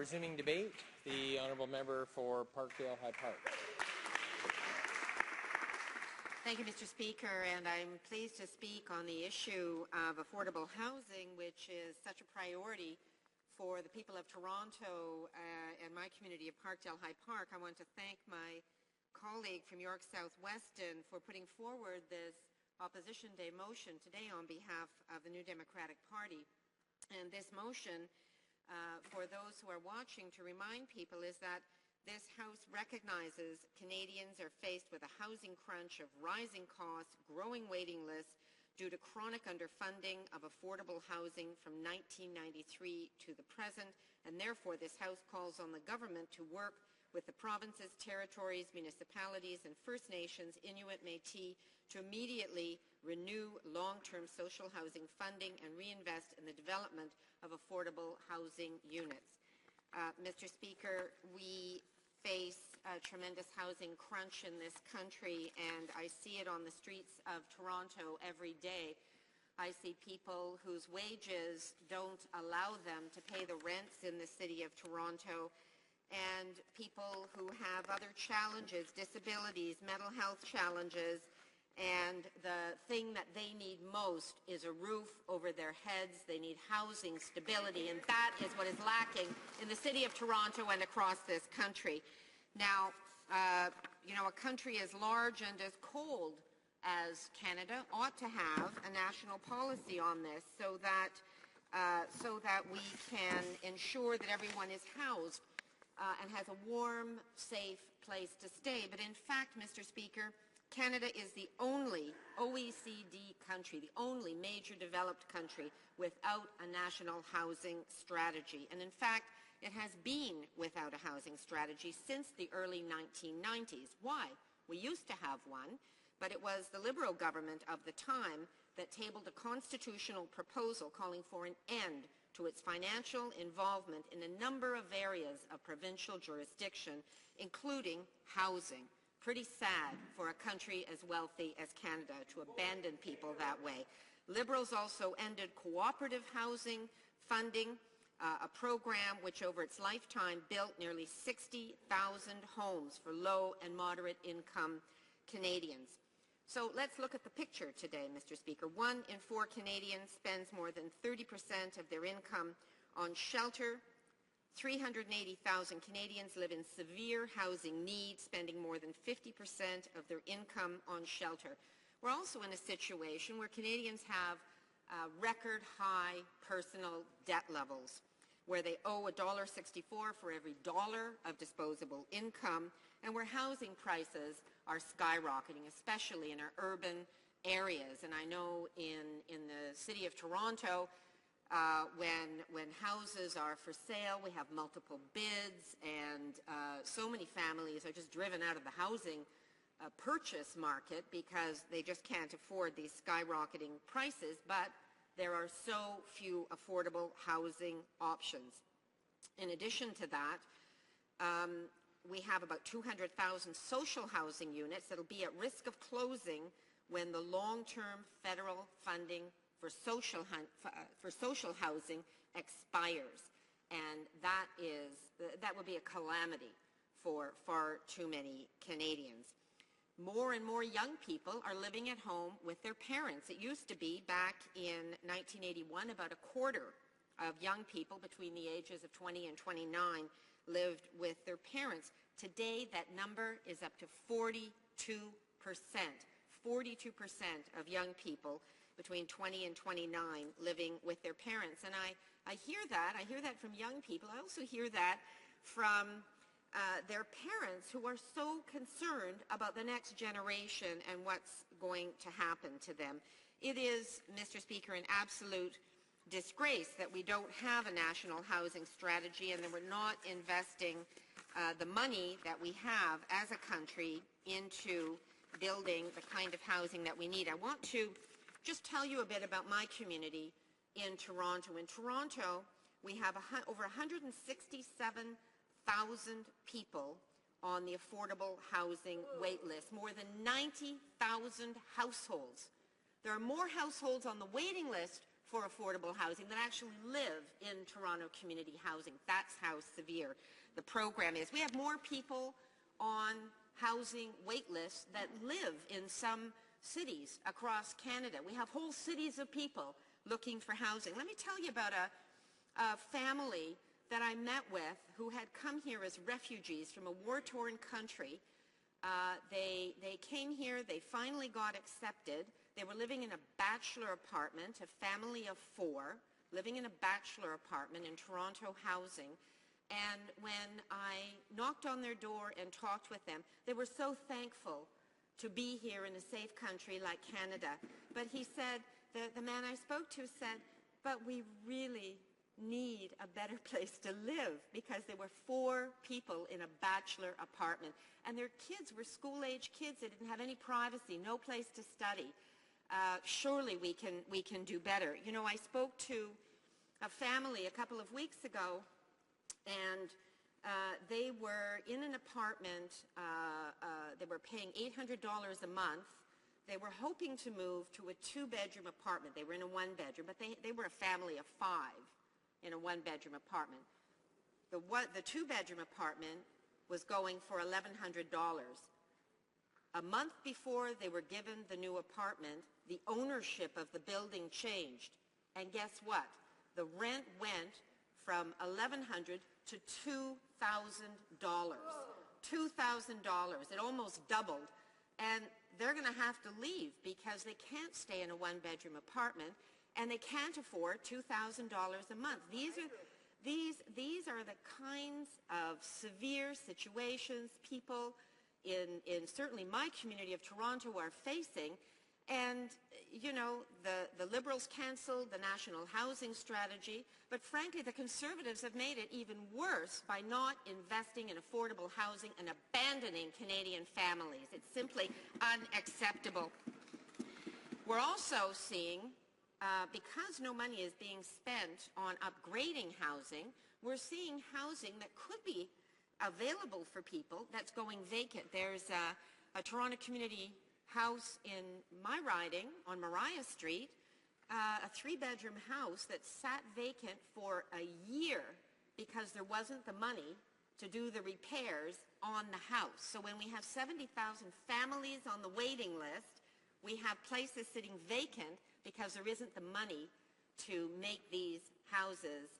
Resuming debate, the honourable member for Parkdale-High Park. Thank you, Mr. Speaker, and I'm pleased to speak on the issue of affordable housing, which is such a priority for the people of Toronto and my community of Parkdale-High Park. I want to thank my colleague from York South-Weston for putting forward this Opposition Day motion today on behalf of the New Democratic Party. And this motion, for those who are watching, to remind people, is that this House recognizes Canadians are faced with a housing crunch of rising costs, growing waiting lists due to chronic underfunding of affordable housing from 1993 to the present, and therefore this House calls on the government to work with the provinces, territories, municipalities and First Nations, Inuit, Metis, to immediately renew long-term social housing funding and reinvest in the development of affordable housing units. Mr. Speaker, we face a tremendous housing crunch in this country, and I see it on the streets of Toronto every day. I see people whose wages don't allow them to pay the rents in the city of Toronto, and people who have other challenges, disabilities, mental health challenges, and the thing that they need most is a roof over their heads. They need housing stability, and that is what is lacking in the city of Toronto and across this country. Now, a country as large and as cold as Canada ought to have a national policy on this so that we can ensure that everyone is housed and has a warm, safe place to stay. But in fact, Mr. Speaker, Canada is the only OECD country, the only major developed country without a national housing strategy. And in fact, it has been without a housing strategy since the early 1990s. Why? We used to have one, but it was the Liberal government of the time that tabled a constitutional proposal calling for an end to its financial involvement in a number of areas of provincial jurisdiction, including housing. Pretty sad for a country as wealthy as Canada to abandon people that way. Liberals also ended cooperative housing funding, a program which over its lifetime built nearly 60,000 homes for low and moderate income Canadians. So let's look at the picture today, Mr. Speaker. 1 in 4 Canadians spends more than 30% of their income on shelter. 380,000 Canadians live in severe housing need, spending more than 50% of their income on shelter. We're also in a situation where Canadians have record high personal debt levels, where they owe $1.64 for every dollar of disposable income, and where housing prices are skyrocketing, especially in our urban areas. And I know in the city of Toronto, when houses are for sale, we have multiple bids, and so many families are just driven out of the housing purchase market because they just can't afford these skyrocketing prices, but there are so few affordable housing options. In addition to that, we have about 200,000 social housing units that will be at risk of closing when the long-term federal funding for social housing expires, and that would be a calamity for far too many Canadians. More and more young people are living at home with their parents. It used to be, back in 1981, about a quarter of young people between the ages of 20 and 29 lived with their parents. Today, that number is up to 42%. 42% of young people between 20 and 29 living with their parents. And I hear that from young people. I also hear that from their parents, who are so concerned about the next generation and what's going to happen to them. It is, Mr. Speaker, an absolute disgrace that we don't have a national housing strategy and that we're not investing the money that we have as a country into building the kind of housing that we need. I want to just tell you a bit about my community in Toronto. In Toronto, we have over 167,000 people on the affordable housing wait list, more than 90,000 households. There are more households on the waiting list for affordable housing that actually live in Toronto community housing. That's how severe the program is. We have more people on housing wait lists that live in some cities across Canada. We have whole cities of people looking for housing. Let me tell you about a family that I met with who had come here as refugees from a war-torn country. They came here, they finally got accepted. They were living in a bachelor apartment, a family of 4, living in a bachelor apartment in Toronto housing. And when I knocked on their door and talked with them, they were so thankful to be here in a safe country like Canada. But he said, the man I spoke to said, but we really need a better place to live, because there were 4 people in a bachelor apartment. And their kids were school-age kids. They didn't have any privacy, no place to study. Surely we can do better. You know, I spoke to a family a couple of weeks ago, and they were in an apartment. They were paying $800 a month. They were hoping to move to a 2-bedroom apartment. They were in a 1-bedroom, but they were a family of 5 in a 1-bedroom apartment. The 2-bedroom apartment was going for $1,100. A month before they were given the new apartment, the ownership of the building changed. And guess what? The rent went from $1,100 to $2,000. $2,000. It almost doubled. And they're going to have to leave because they can't stay in a 1-bedroom apartment, and they can't afford $2,000 a month. These are the kinds of severe situations people in certainly my community of Toronto are facing. And, you know, the Liberals canceled the National Housing Strategy, but frankly the Conservatives have made it even worse by not investing in affordable housing and abandoning Canadian families. It's simply unacceptable. We're also seeing, because no money is being spent on upgrading housing, we're seeing housing that could be available for people that's going vacant. There's a Toronto community house in my riding on Mariah Street, a 3-bedroom house that sat vacant for a year because there wasn't the money to do the repairs on the house. So when we have 70,000 families on the waiting list, we have places sitting vacant because there isn't the money to make these houses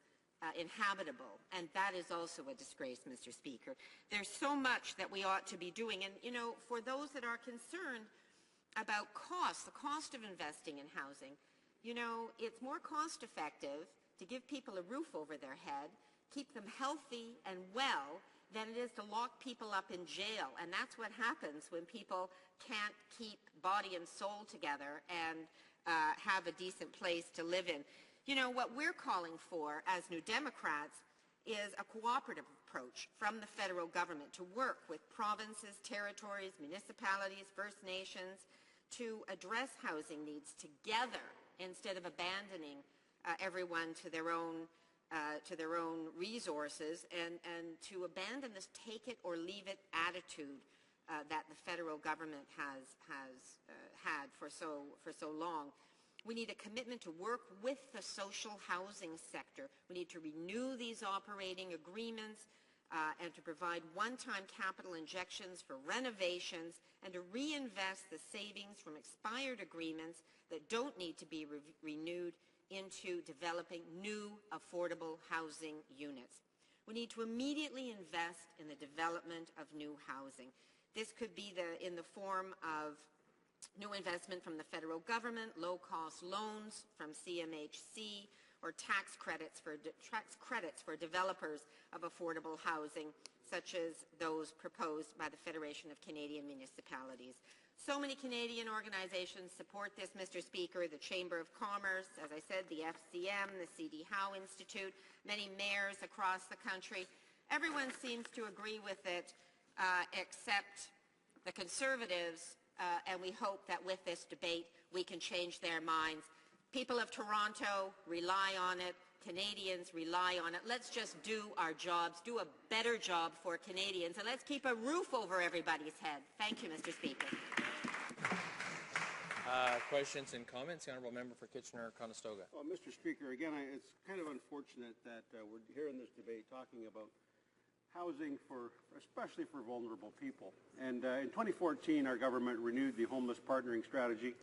inhabitable. And that is also a disgrace, Mr. Speaker. There's so much that we ought to be doing. And, you know, for those that are concerned about costs, the cost of investing in housing, you know, it's more cost effective to give people a roof over their head, keep them healthy and well, than it is to lock people up in jail. And that's what happens when people can't keep body and soul together and have a decent place to live in. You know, what we're calling for as New Democrats is a cooperative approach from the federal government to work with provinces, territories, municipalities, First Nations to address housing needs together instead of abandoning everyone to their own resources, and to abandon this take it or leave it attitude that the federal government has had for so long. We need a commitment to work with the social housing sector. We need to renew these operating agreements and to provide one-time capital injections for renovations and to reinvest the savings from expired agreements that don't need to be renewed into developing new affordable housing units. We need to immediately invest in the development of new housing. This could be in the form of new investment from the federal government, low-cost loans from CMHC, or tax credits for developers of affordable housing, such as those proposed by the Federation of Canadian Municipalities. So many Canadian organizations support this, Mr. Speaker: the Chamber of Commerce, as I said, the FCM, the C.D. Howe Institute, many mayors across the country. Everyone seems to agree with it except the Conservatives, and we hope that with this debate we can change their minds. People of Toronto rely on it. Canadians rely on it. Let's just do our jobs, do a better job for Canadians, and let's keep a roof over everybody's head. Thank you, Mr. Speaker. Questions and comments? The Honourable Member for Kitchener-Conestoga. Well, Mr. Speaker, again, it's kind of unfortunate that we're here in this debate talking about housing especially for vulnerable people. And in 2014, our government renewed the Homeless Partnering Strategy,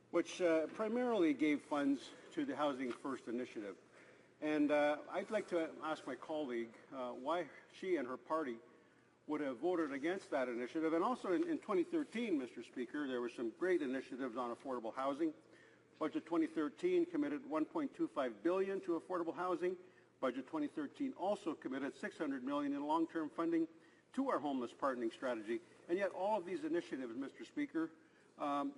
which primarily gave funds to the Housing First initiative. And I'd like to ask my colleague why she and her party would have voted against that initiative. And also in 2013, Mr. Speaker, there were some great initiatives on affordable housing. Budget 2013 committed $1.25 billion to affordable housing. Budget 2013 also committed $600 million in long-term funding to our homeless partnering strategy. And yet all of these initiatives, Mr. Speaker,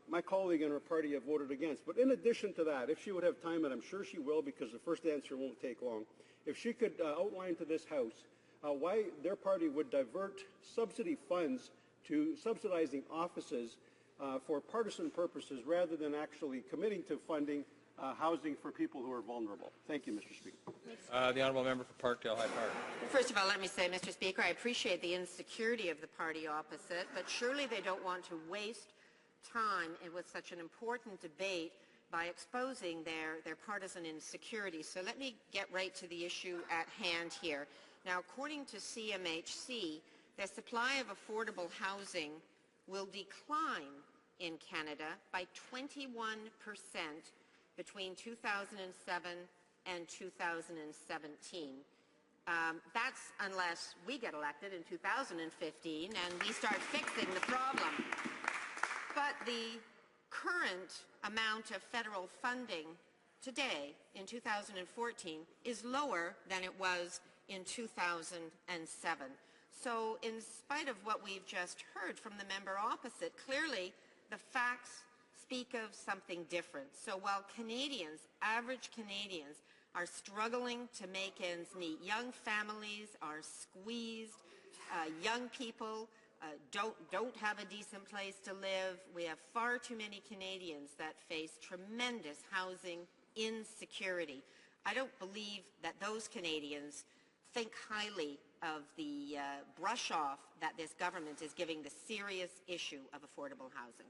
my colleague and her party have voted against. But in addition to that, if she would have time, and I'm sure she will because the first answer won't take long, if she could outline to this House why their party would divert subsidy funds to subsidizing offices for partisan purposes rather than actually committing to funding housing for people who are vulnerable. Thank you, Mr. Speaker. The Honourable Member for Parkdale-High Park. First of all, let me say, Mr. Speaker, I appreciate the insecurity of the party opposite, but surely they don't want to waste time with such an important debate by exposing their partisan insecurity. So let me get right to the issue at hand here. Now, according to CMHC, the supply of affordable housing will decline in Canada by 21% between 2007 and 2017. That's unless we get elected in 2015 and we start fixing the problem. But the current amount of federal funding today in 2014 is lower than it was in 2007. So in spite of what we've just heard from the member opposite, clearly the facts speak of something different. So while Canadians, average Canadians, are struggling to make ends meet, young families are squeezed, young people don't have a decent place to live. We have far too many Canadians that face tremendous housing insecurity. I don't believe that those Canadians think highly of the brush off that this government is giving the serious issue of affordable housing.